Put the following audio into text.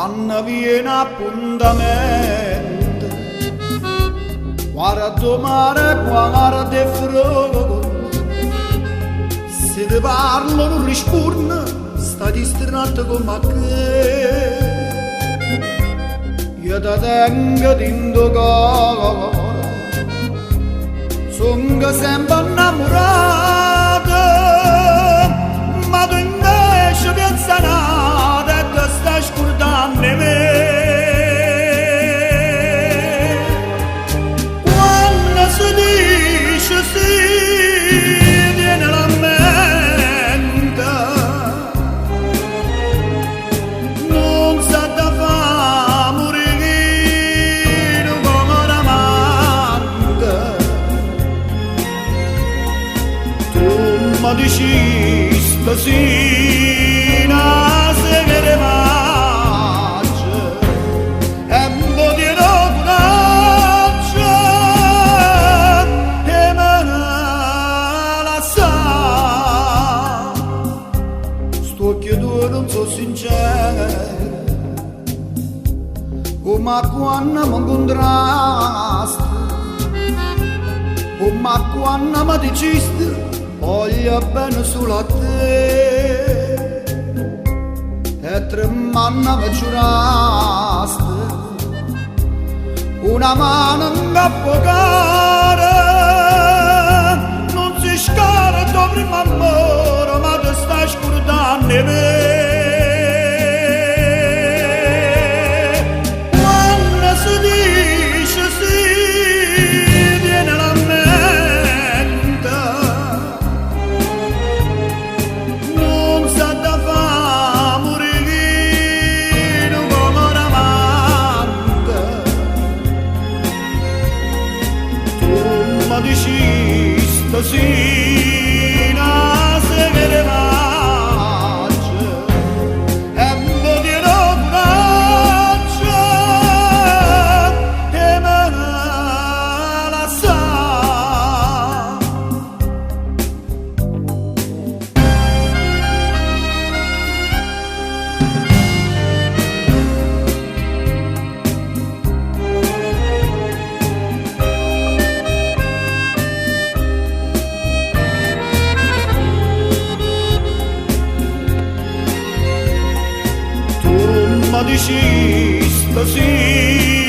quando viene appuntamento, guarda mare, guarda freddo, se ti parlo non rispondi, stai distratto come che. Io ti tengo dentro cuore, sono sempre innamorato, ma tu invece pensa nada e ti stai scordando di me. Quando si dice sì, viene la mente, non sa da fa morire come un amante. Tu mi dici stasera se che ne faccio e mi dirò coraggio e me la sa. Sto chiedendo non so sincero, come quando mi incontrasti, come quando mi dicesti voglio bene solo a te, e tremando mi giurasti una mano in capo cara, non si scala il tuo primo amore, ma ti stai scordando di me. Quando si dice sì, viene la mente, non sa da fa morire come un amante. Tu mi dici stasera se che ne faccio e mi dirò coraggio e me la sa. Tu mi dici stasera